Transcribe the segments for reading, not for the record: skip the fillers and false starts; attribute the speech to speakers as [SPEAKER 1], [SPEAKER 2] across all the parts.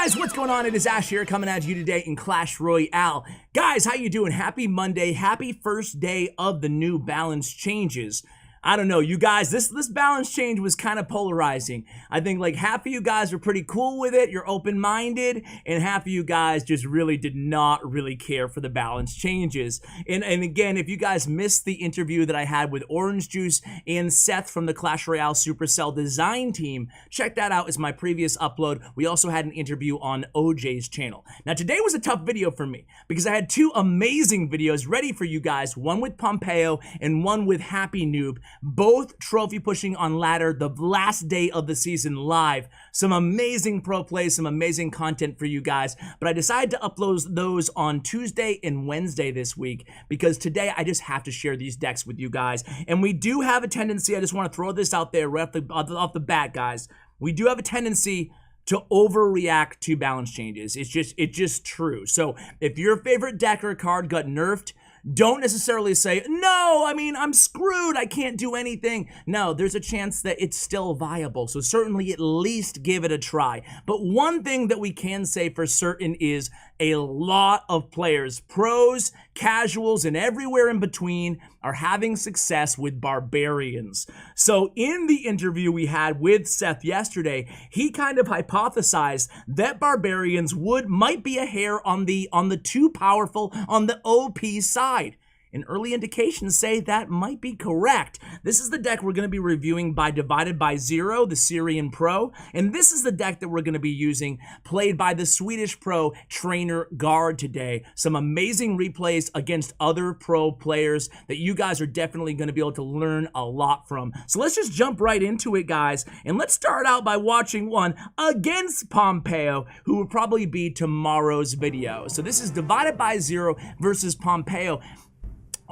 [SPEAKER 1] Guys, what's going on? It is Ash here coming at you today in Clash Royale. Guys, how you doing? Happy Monday. Happy first day of the new balance changes. I don't know, you guys, this balance change was kind of polarizing. I think like half of you guys were pretty cool with it, you're open-minded, and half of you guys just really did not really care for the balance changes. And again, if you guys missed the interview that I had with Orange Juice and Seth from the Clash Royale Supercell design team, check that out as my previous upload. We also had an interview on OJ's channel. Now today was a tough video for me because I had two amazing videos ready for you guys, one with Pompeo and one with Happy Noob. Both trophy pushing on ladder, the last day of the season live. Some amazing pro plays, some amazing content for you guys. But I decided to upload those on Tuesday and Wednesday this week because today I just have to share these decks with you guys. And we do have a tendency, I just want to throw this out there right off the bat, guys. We do have a tendency to overreact to balance changes. It's just true. So if your favorite deck or card got nerfed, don't necessarily say, no, I mean, I'm screwed, I can't do anything. No, there's a chance that it's still viable, so certainly at least give it a try. But one thing that we can say for certain is a lot of players, pros, casuals, and everywhere in between, are having success with Barbarians. So in the interview we had with Seth yesterday, he kind of hypothesized that Barbarians might be a hair on the too powerful, on the OP side. And early indications say that might be correct. This is the deck we're going to be reviewing by Divided by Zero, the Syrian pro. And this is the deck that we're going to be using, played by the Swedish pro Trainer Guard today. Some amazing replays against other pro players that you guys are definitely going to be able to learn a lot from. So let's just jump right into it, guys. And let's start out by watching one against Pompeo, who will probably be tomorrow's video. So this is Divided by Zero versus Pompeo.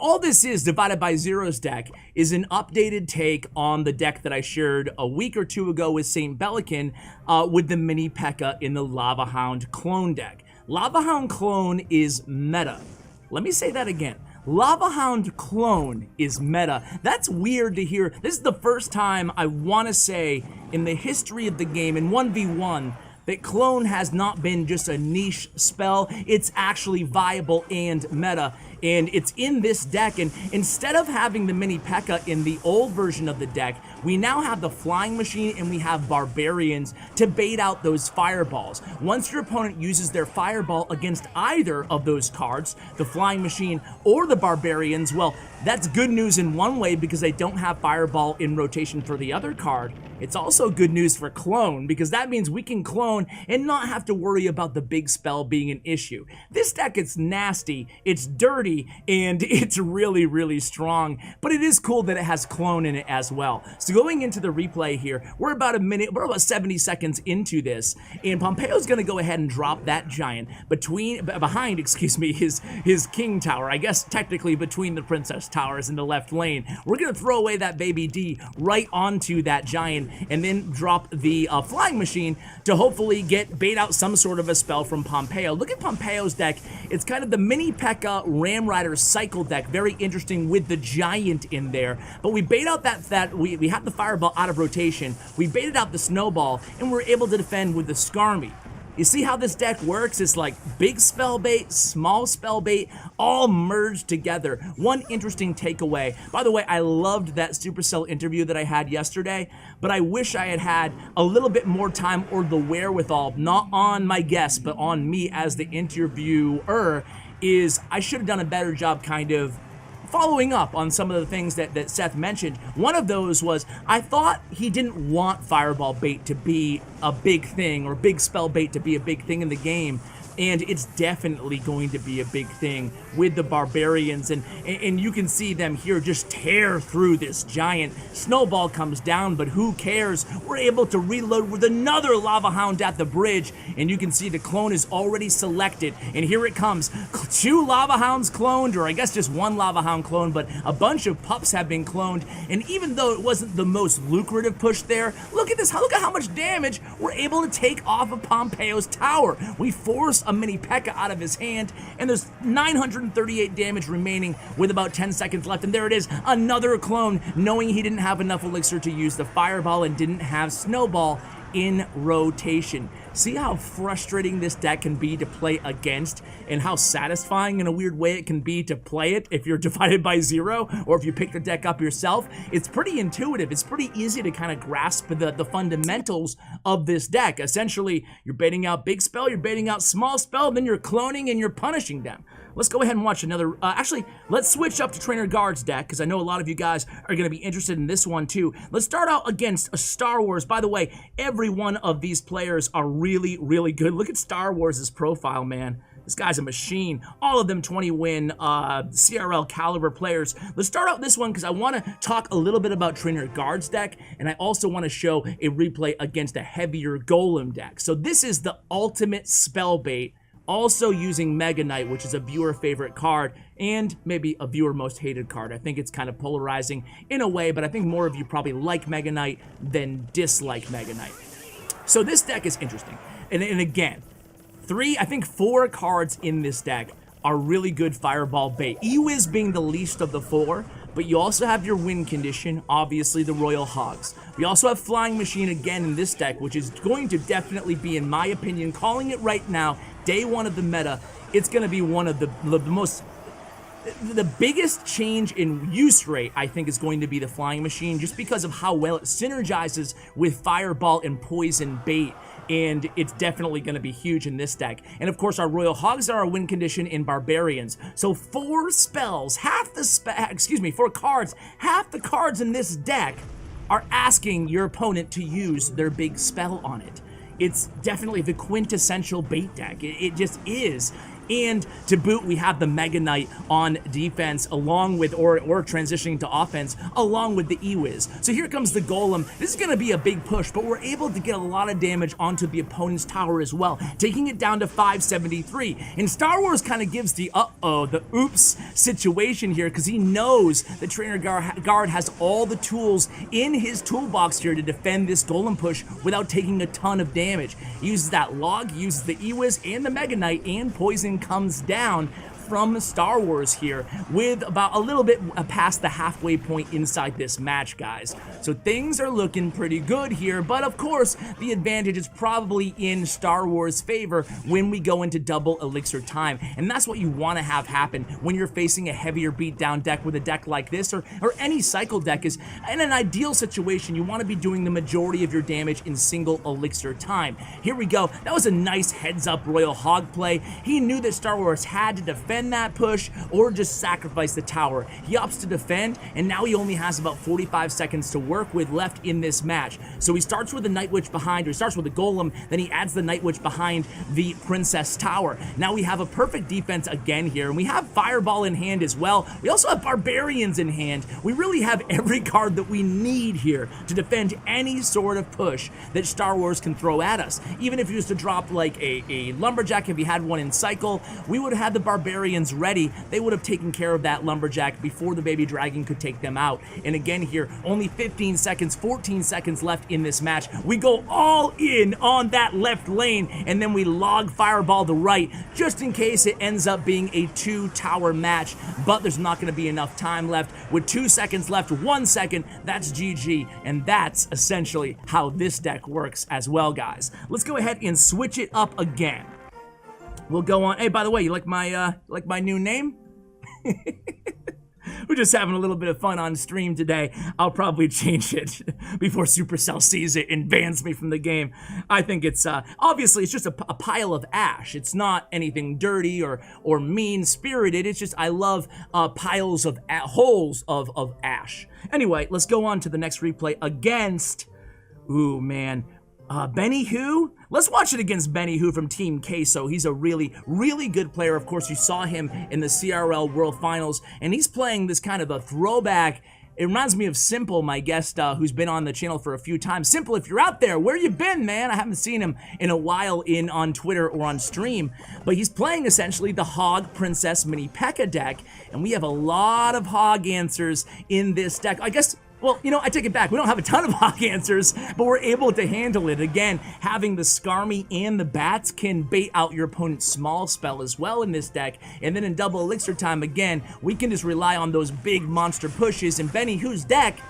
[SPEAKER 1] All this is, Divided by Zero's deck, is an updated take on the deck that I shared a week or two ago with St. Bellican with the mini Pekka in the Lava Hound clone deck. Lava Hound clone is meta. Let me say that again. Lava Hound clone is meta. That's weird to hear. This is the first time I want to say in the history of the game, in 1v1, that clone has not been just a niche spell. It's actually viable and meta. And it's in this deck, and instead of having the mini Pekka in the old version of the deck, we now have the flying machine and we have Barbarians to bait out those fireballs. Once your opponent uses their fireball against either of those cards, the flying machine or the Barbarians, well, that's good news in one way because they don't have fireball in rotation for the other card. It's also good news for clone because that means we can clone and not have to worry about the big spell being an issue. This deck is nasty, it's dirty, and it's really, really strong, but it is cool that it has clone in it as well. So going into the replay here, we're about 70 seconds into this, and Pompeo's gonna go ahead and drop that giant behind, his king tower, I guess technically between the princess towers in the left lane. We're gonna throw away that baby D right onto that giant and then drop the flying machine to hopefully bait out some sort of a spell from Pompeo. Look at Pompeo's deck. It's kind of the mini Pekka Ram Rider cycle deck, very interesting with the giant in there. But we bait out we have the fireball out of rotation, we baited out the snowball, and we're able to defend with the Skarmy. You see how this deck works? It's like big spell bait, small spell bait, all merged together. One interesting takeaway. By the way, I loved that Supercell interview that I had yesterday, but I wish I had a little bit more time or the wherewithal, not on my guest, but on me as the interviewer, is I should have done a better job kind of following up on some of the things that Seth mentioned. One of those was, I thought he didn't want fireball bait to be a big thing, or big spell bait to be a big thing in the game. And it's definitely going to be a big thing with the Barbarians, and you can see them here just tear through this giant. Snowball comes down, but who cares? We're able to reload with another Lava Hound at the bridge, and you can see the clone is already selected, and here it comes. 2 Lava Hounds cloned, or I guess just 1 Lava Hound cloned, but a bunch of pups have been cloned, and even though it wasn't the most lucrative push there, look at this, look at how much damage we're able to take off of Pompeo's tower. We force a mini Pekka out of his hand, and there's 938 damage remaining with about 10 seconds left, and there it is, another clone, knowing he didn't have enough elixir to use the fireball and didn't have snowball, in rotation. See how frustrating this deck can be to play against, and how satisfying in a weird way it can be to play it if you're divided by 0, or if you pick the deck up yourself. It's pretty intuitive. It's pretty easy to kind of grasp the fundamentals of this deck. Essentially, you're baiting out big spell, you're baiting out small spell, then you're cloning and you're punishing them. Let's go ahead and watch another, actually, let's switch up to Trainer Guard's deck, because I know a lot of you guys are going to be interested in this one too. Let's start out against a Star Wars. By the way, every one of these players are really, really good. Look at Star Wars' profile, man. This guy's a machine. All of them 20-win CRL caliber players. Let's start out this one because I want to talk a little bit about Trainer Guard's deck, and I also want to show a replay against a heavier Golem deck. So this is the ultimate spell bait, also using Mega Knight, which is a viewer favorite card, and maybe a viewer most hated card. I think it's kind of polarizing in a way, but I think more of you probably like Mega Knight than dislike Mega Knight. So this deck is interesting. And again, I think 4 cards in this deck are really good fireball bait. E-Wiz being the least of the 4, but you also have your win condition, obviously the Royal Hogs. We also have Flying Machine again in this deck, which is going to definitely be, in my opinion, calling it right now, day 1 of the meta, it's going to be one of the biggest change in use rate, I think, is going to be the Flying Machine, just because of how well it synergizes with Fireball and Poison bait, and it's definitely going to be huge in this deck. And of course, our Royal Hogs are our win condition in Barbarians. So 4 spells, 4 cards, half the cards in this deck are asking your opponent to use their big spell on it. It's definitely the quintessential bait deck. It just is. And to boot, we have the Mega Knight on defense, along with, or transitioning to offense, along with the E-Wiz. So here comes the Golem. This is going to be a big push, but we're able to get a lot of damage onto the opponent's tower as well, taking it down to 573. And Star Wars kind of gives the oops situation here, because he knows that Trainer Guard has all the tools in his toolbox here to defend this Golem push without taking a ton of damage. He uses that log, uses the E-Wiz and the Mega Knight, and Poison comes down from Star Wars here with about a little bit past the halfway point inside this match, guys. So things are looking pretty good here, but of course the advantage is probably in Star Wars' favor when we go into double elixir time, and that's what you want to have happen when you're facing a heavier beatdown deck with a deck like this, or any cycle deck. Is in an ideal situation, you want to be doing the majority of your damage in single elixir time. Here we go. That was a nice heads up Royal Hog play. He knew that Star Wars had to defend that push or just sacrifice the tower. He opts to defend, and now he only has about 45 seconds to work with left in this match. So he starts with the Night Witch behind, or he starts with the Golem, then he adds the Night Witch behind the Princess Tower. Now we have a perfect defense again here, and we have Fireball in hand as well. We also have Barbarians in hand. We really have every card that we need here to defend any sort of push that Star Wars can throw at us. Even if he was to drop like a Lumberjack, if he had one in cycle, we would have had the Barbarians ready. They would have taken care of that Lumberjack before the Baby Dragon could take them out. And again here, only 15 seconds, 14 seconds left in this match. We go all in on that left lane, and then we log Fireball to right, just in case it ends up being a 2-tower match. But there's not going to be enough time left. With 2 seconds left, 1 second, that's GG. And that's essentially how this deck works as well, guys. Let's go ahead and switch it up again. We'll go on. Hey, by the way, you like my new name? We're just having a little bit of fun on stream today. I'll probably change it before Supercell sees it and bans me from the game. I think it's, obviously it's just a pile of ash. It's not anything dirty or mean-spirited. It's just, I love piles of holes of ash. Anyway, let's go on to the next replay against, ooh, man, Benny Who? Let's watch it against Benny Who from Team Queso. He's a really, really good player. Of course, you saw him in the CRL World Finals, and he's playing this kind of a throwback. It reminds me of Simple, my guest, who's been on the channel for a few times. Simple, if you're out there, where you been, man? I haven't seen him in a while on Twitter or on stream, but he's playing essentially the Hog Princess Mini Pekka deck, and we have a lot of Hog answers in this deck. I guess, well, you know, I take it back. We don't have a ton of Hog answers, but we're able to handle it. Again, having the Skarmy and the Bats can bait out your opponent's small spell as well in this deck. And then in double elixir time, again, we can just rely on those big monster pushes. And Benny Who's deck,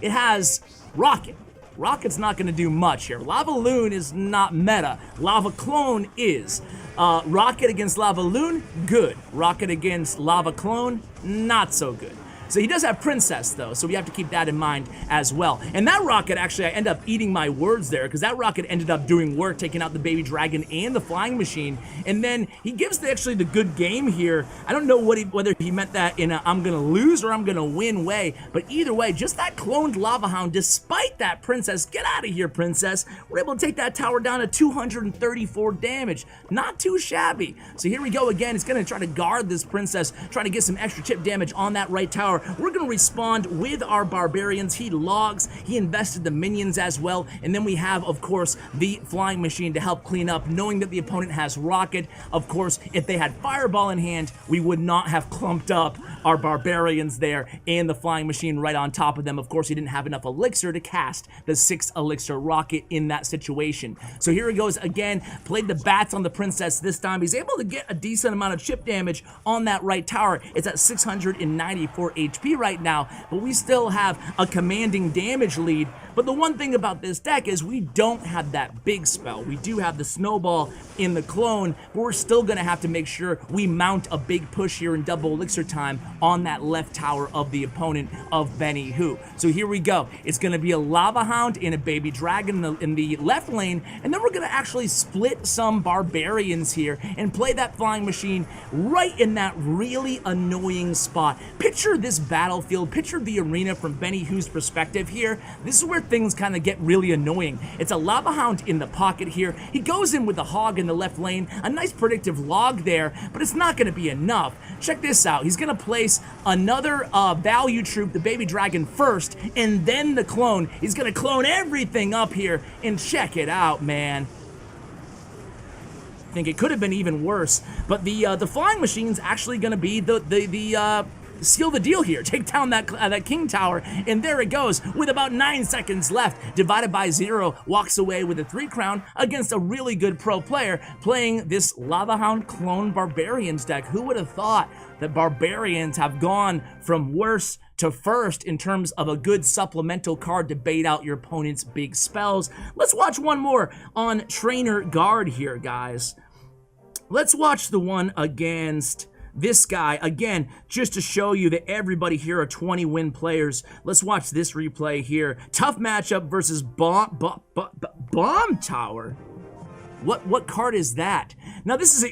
[SPEAKER 1] it has Rocket, Rocket's not going to do much here. Lava Loon is not meta. Lava Clone is. Rocket against Lava Loon, good. Rocket against Lava Clone, not so good. So he does have Princess, though, so we have to keep that in mind as well. And that Rocket, actually, I end up eating my words there, because that Rocket ended up doing work, taking out the Baby Dragon and the Flying Machine. And then he gives actually the good game here. I don't know whether he meant that in a I'm going to lose or I'm going to win way, but either way, just that cloned Lava Hound, despite that Princess, get out of here, Princess. We're able to take that tower down to 234 damage. Not too shabby. So here we go again. It's going to try to guard this Princess, trying to get some extra chip damage on that right tower. We're going to respond with our Barbarians. He logs, he invested the minions as well, and then we have, of course, the Flying Machine to help clean up, knowing that the opponent has Rocket. Of course, if they had Fireball in hand, we would not have clumped up our Barbarians there and the Flying Machine right on top of them. Of course, he didn't have enough Elixir to cast the 6 Elixir Rocket in that situation. So here he goes again, played the bats on the Princess this time. He's able to get a decent amount of chip damage on that right tower. It's at 694 HP right now, but we still have a commanding damage lead. But the one thing about this deck is we don't have that big spell. We do have the Snowball in the clone, but we're still going to have to make sure we mount a big push here in double elixir time on that left tower of the opponent of Benny Who. So here we go. It's going to be a Lava Hound and a Baby Dragon in the left lane, and then we're going to actually split some Barbarians here and play that Flying Machine right in that really annoying spot. Picture this battlefield, picture the arena from Benny Who's perspective here. This is where things kind of get really annoying. It's a Lava Hound in the pocket here. He goes in with the Hog in the left lane, a nice predictive log there, but it's not going to be enough. Check this out. He's going to place another value troop, the Baby Dragon first, and then the clone. He's going to clone everything up here, and check it out, man. I think it could have been even worse, but the Flying Machine's actually going to be the seal the deal here. Take down that King Tower, and there it goes with about 9 seconds left. Divided by 0 walks away with a 3 crown against a really good pro player playing this Lava Hound clone Barbarians deck. Who would have thought that Barbarians have gone from worse to first in terms of a good supplemental card to bait out your opponent's big spells? Let's watch one more on Trainer Guard here, guys. Let's watch the one against this guy, again, just to show you that everybody here are 20-win players. Let's watch this replay here. Tough matchup versus Bomb Tower. What card is that? Now, this is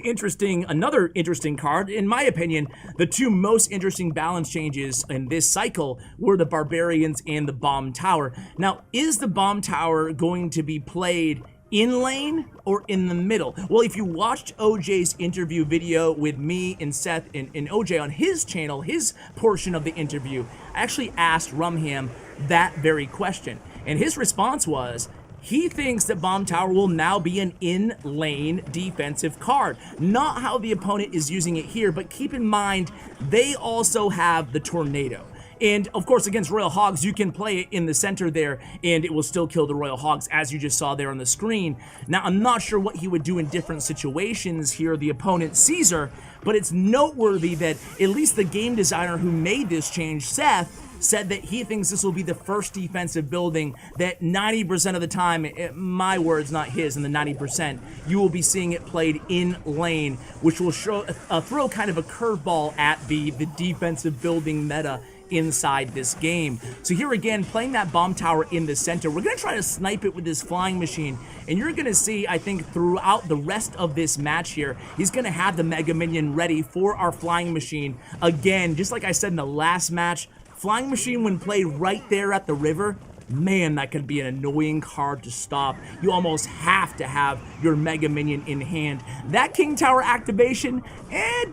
[SPEAKER 1] another interesting card. In my opinion, the two most interesting balance changes in this cycle were the Barbarians and the Bomb Tower. Now, is the Bomb Tower going to be played in lane or in the middle? Well, if you watched OJ's interview video with me and Seth and OJ on his channel, his portion of the interview, I actually asked Rumham that very question. And his response was, he thinks that Bomb Tower will now be an in-lane defensive card. Not how the opponent is using it here, but keep in mind, they also have the Tornado. And of course, against Royal Hogs, you can play it in the center there, and it will still kill the Royal Hogs, as you just saw there on the screen. Now, I'm not sure what he would do in different situations here, the opponent Caesar, but it's noteworthy that at least the game designer who made this change, Seth, said that he thinks this will be the first defensive building that 90% of the time, my words, not his, in the 90%, you will be seeing it played in lane, which will throw kind of a curveball at the defensive building meta inside this game. So here again, playing that Bomb Tower in the center, we're going to try to snipe it with this Flying Machine, and you're going to see, I think, throughout the rest of this match here, he's going to have the Mega Minion ready for our Flying Machine. Again, just like I said in the last match, Flying Machine, when played right there at the river, man, that could be an annoying card to stop. You almost have to have your Mega Minion in hand. That King Tower activation,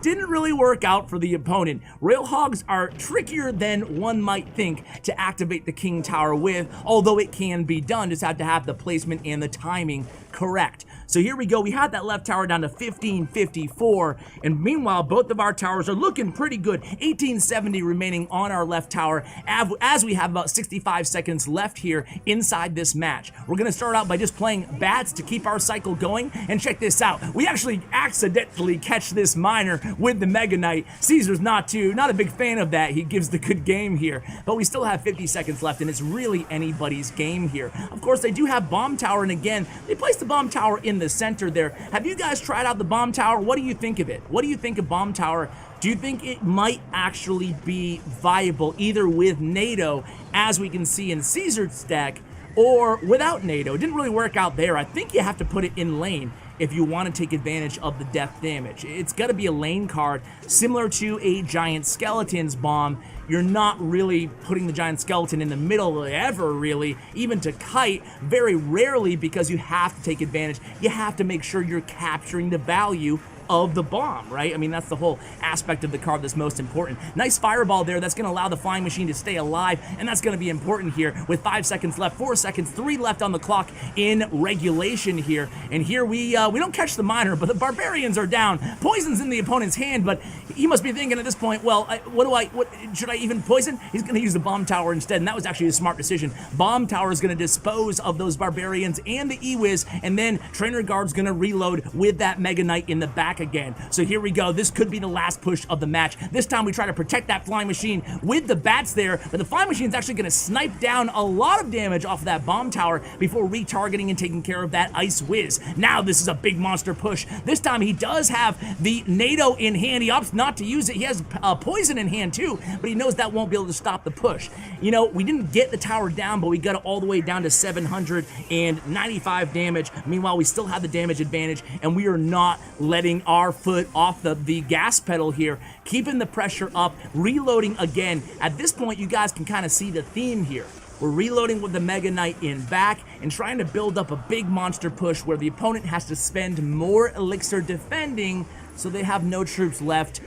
[SPEAKER 1] didn't really work out for the opponent. Royal Hogs are trickier than one might think to activate the King Tower with, although it can be done. Just have to have the placement and the timing correct. So here we go. We had that left tower down to 1554, and meanwhile, both of our towers are looking pretty good. 1870 remaining on our left tower, as we have about 65 seconds left left here inside this match. We're gonna start out by just playing bats to keep our cycle going, and check this out. We actually accidentally catch this miner with the Mega Knight. Caesar's not a big fan of that. He gives the good game here, but we still have 50 seconds left, and it's really anybody's game here. Of course, they do have bomb tower, and again, they place the bomb tower in the center there. Have you guys tried out the bomb tower? What do you think of it? What do you think of bomb tower? Do you think it might actually be viable either with NATO, as we can see in Caesar's deck, or without NATO? It didn't really work out there. I think you have to put it in lane if you want to take advantage of the death damage. It's got to be a lane card, similar to a Giant Skeleton's bomb. You're not really putting the Giant Skeleton in the middle ever, really, even to kite, very rarely, because you have to take advantage. You have to make sure you're capturing the value of the bomb, right? I mean, that's the whole aspect of the card that's most important. Nice fireball there. That's going to allow the flying machine to stay alive, and that's going to be important here with 5 seconds left, 4 seconds, 3 left on the clock in regulation here. And here we don't catch the miner, but the Barbarians are down. Poison's in the opponent's hand, but he must be thinking at this point, well, what should I even poison? He's going to use the bomb tower instead, and that was actually a smart decision. Bomb tower is going to dispose of those Barbarians and the E-Wiz, and then Trainer Guard's going to reload with that Mega Knight in the back again. So here we go. This could be the last push of the match. This time we try to protect that flying machine with the bats there, but the flying machine is actually going to snipe down a lot of damage off of that bomb tower before retargeting and taking care of that Ice Whiz. Now this is a big monster push. This time he does have the NATO in hand. He opts not to use it. He has poison in hand too, but he knows that won't be able to stop the push. You know, we didn't get the tower down, but we got it all the way down to 795 damage. Meanwhile, we still have the damage advantage, and we are not letting our foot off the gas pedal here, keeping the pressure up, reloading again. At this point, you guys can kind of see the theme here. We're reloading with the Mega Knight in back and trying to build up a big monster push where the opponent has to spend more elixir defending, so they have no troops left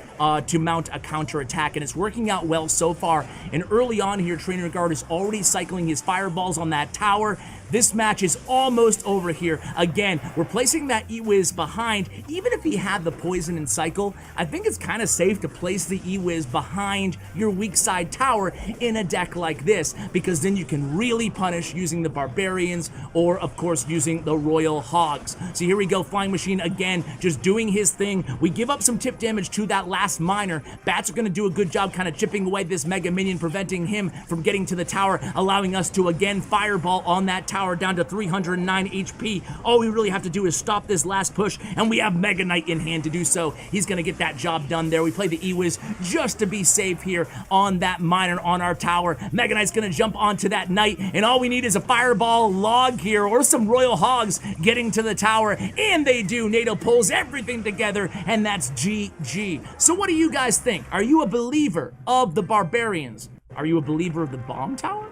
[SPEAKER 1] to mount a counterattack, and it's working out well so far. And early on here, Trainer Guard is already cycling his fireballs on that tower. This match is almost over here. Again, we're placing that E-Wiz behind. Even if he had the poison and cycle, I think it's kind of safe to place the E-Wiz behind your weak side tower in a deck like this, because then you can really punish using the Barbarians or, of course, using the Royal Hogs. So here we go, Flying Machine again, just doing his thing. We give up some tip damage to that last miner. Bats are going to do a good job kind of chipping away this Mega Minion, preventing him from getting to the tower, allowing us to again fireball on that tower down to 309 HP. All we really have to do is stop this last push, and we have Mega Knight in hand to do so. He's going to get that job done there. We play the E-Wiz just to be safe here on that miner on our tower. Mega Knight's going to jump onto that Knight, and all we need is a fireball log here or some Royal Hogs getting to the tower, and they do. NATO pulls everything together, and that's GG. So what do you guys think? Are you a believer of the Barbarians? Are you a believer of the bomb tower?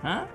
[SPEAKER 1] Huh?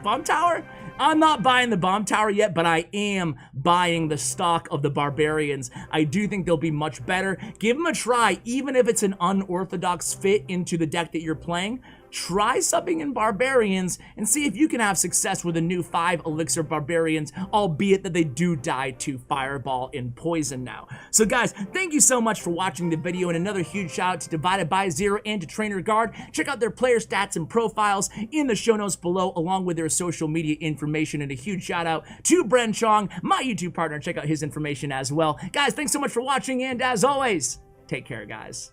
[SPEAKER 1] Bomb tower? I'm not buying the bomb tower yet, but I am buying the stock of the Barbarians. I do think they'll be much better. Give them a try, even if it's an unorthodox fit into the deck that you're playing. Try subbing in Barbarians and see if you can have success with a new 5 Elixir Barbarians, albeit that they do die to Fireball and Poison now. So guys, thank you so much for watching the video, and another huge shout out to Divided by Zero and to Trainer Guard. Check out their player stats and profiles in the show notes below, along with their social media information, and a huge shout out to Bren Chong, my YouTube partner. Check out his information as well. Guys, thanks so much for watching, and as always, take care, guys.